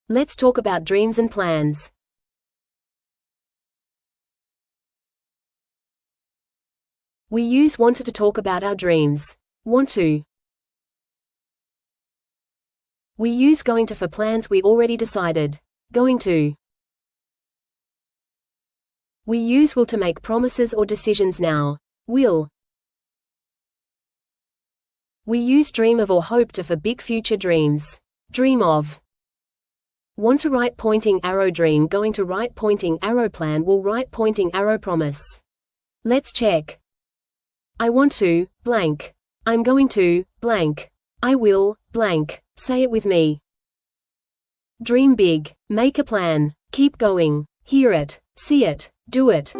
Let's talk about dreams and plans. We use want to talk about our dreams. Want to. We use going to for plans we already decided. Going to. We use will to make promises or decisions now. Will. We use dream of or hope to for big future dreams. Dream of. Want to right pointing arrow dream going to right pointing arrow plan will right pointing arrow promise. Let's check. I want to, blank. I'm going to, blank. I will, blank. Say it with me. Dream big. Make a plan. Keep going. Hear it. See it. Do it.